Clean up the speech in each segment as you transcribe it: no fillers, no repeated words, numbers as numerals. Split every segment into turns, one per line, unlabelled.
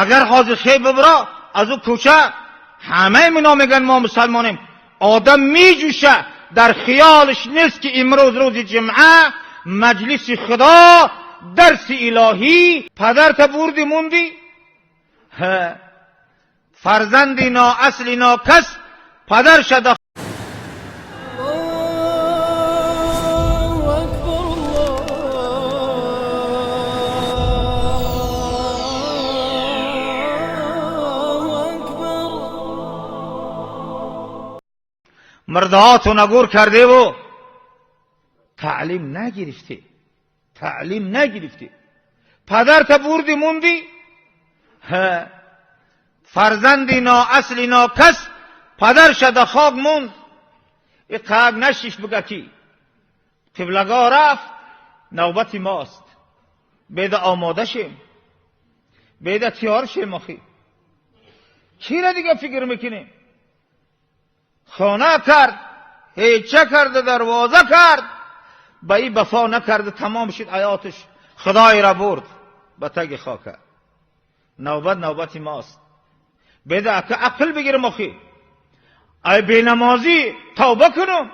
اگر حاضر ببرا از او کوچه همه منا میگن ما مسلمانیم. آدم میجوشه در خیالش نیست که امروز روز جمعه مجلس خدا درس الهی پدرت بردی موندی. فرزندی نا اصلی نا کس پدر شده. مردهاتو نگور کرده و تعلیم نگرفتی. پدرت بردی موندی. فرزندی نا اصلی نا کس پدر شده خاک موند. ای قاق نشیش بگه کی قبلگاه رفت نوبتی ماست. بیده آماده شیم، بیده تیار شیم. آخی چی را دیگه فکر میکنیم؟ خانه کرد، هیچه کرد، دروازه کرد، به ای بفا نکرد، تمام شد حیاتش. خدای را برد به تگ خاکه. نوبت ماست. بده که عقل بگیرم. آخی ای بینمازی توبه کنم،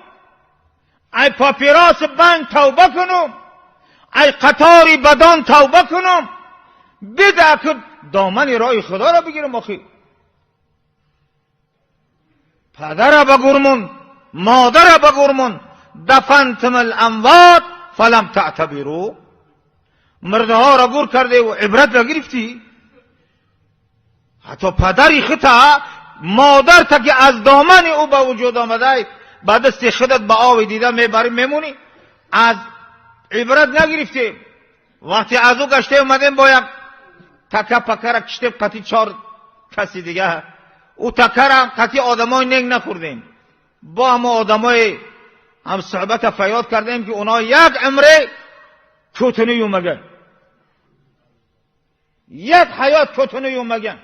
ای پاپیراس بند توبه کنم، ای قطاری بدان توبه کنم. بده که دامن رای خدا را بگیرم. آخی پدر بگرمون، مادر بگرمون، دفنتم الاموات فلم تعتبروا. مرده ها را گور کرده و عبرت نگرفتی. حتی پدری خطا مادر تا که از دامن او به وجود آمده با دست خودت به آب دیده میبری میمونی. از عبرت نگرفتی. وقتی از او گشته اومدیم با یک تکه پکه را کشته قطعی 4 کسی دیگه او تکه را قطعی آدمای نگ نخوردیم. با همه آدمای هم صحبت فیاد کردیم که اونا یک عمره کوتنی اومگن، یک حیات کوتنی اومگن،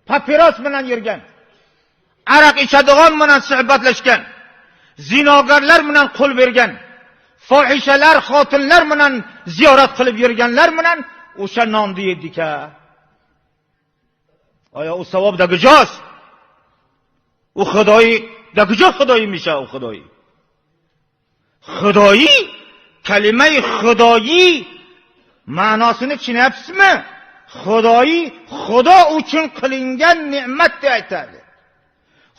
پاپیراس منن یرگن، عرق içadigan منن صحبتلشکن، zinogarlar منن قول bergan، fohishalar xotinlar منن ziyorat qilib yurganlar منن o'sha nonni yedik-a. آیا او ثواب در کجاست؟ او خدایی در کجا خدایی میشه؟ او خدایی کلمه خدایی ma'nosini tushunyapsizmi? خدایی خدا uchun qilingan ne'mat deb aytadi.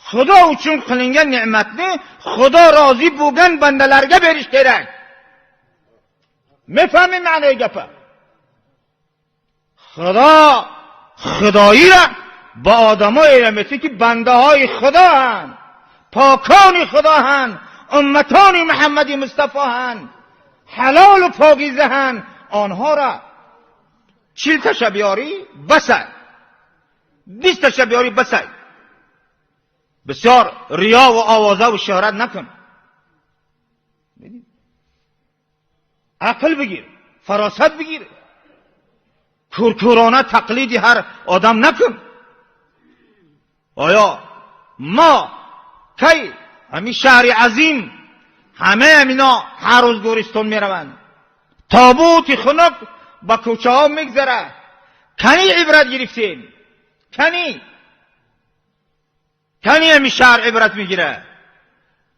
Xudo uchun qilingan ne'matni Xudo rozi bo'lgan bandalarga berish kerak. Mefahming ma'noy gapni? Xudo خدایی را با آدمای ایرمیتی که بنده های خدا هن، پاکان خدا هن، امتان محمدی مصطفی هن، حلال و پاکیزه هن، آنها را 40 تشبیاری بسای، 20 تشبیاری بسای. بسیار ریا و آوازه و شهرت نکن. عقل بگیر، فراست بگیر. کورکورانه تقلیدی هر آدم نکن. آیا ما کی همین شهر عظیم همه امینا هر روز گورستان میروند، تابوت خنک با کوچه ها میگذره. کنی عبرت گرفتیم؟ کنی همین شهر عبرت میگیره؟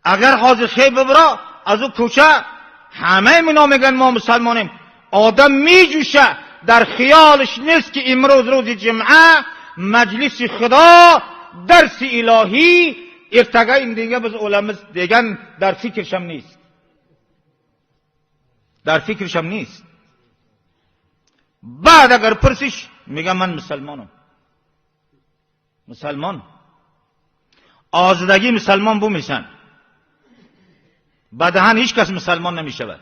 اگر حاضر ببرا از او کوچه همه امینا میگن ما مسلمانیم. آدم میجوشه در خیالش نیست که امروز روز جمعه مجلس خدا درس الهی ارتقا این دیگه بز علماء دیگن در فکرشم نیست. بعد اگر پرسش میگم من مسلمان آزادگی مسلمان بو میشن. بدهن هیچ کس مسلمان نمیشود.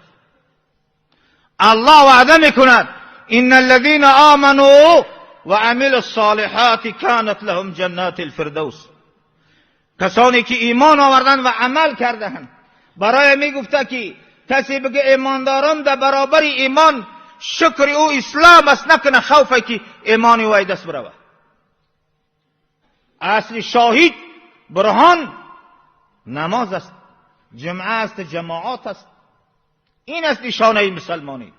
الله وعده میکند ان الذين آمنوا وعملوا الصالحات كانت لهم جنات الفردوس. کسانی که ایمان آوردن و عمل کردند. برای میگفته که کسی بگه ایماندارم در برابر ایمان شکر او اسلام است، نکنه خوفه که ایمانی وای دست بروه. اصل شاهد برهان نماز است، جمعه است، جماعات است. این است نشانه مسلمانی.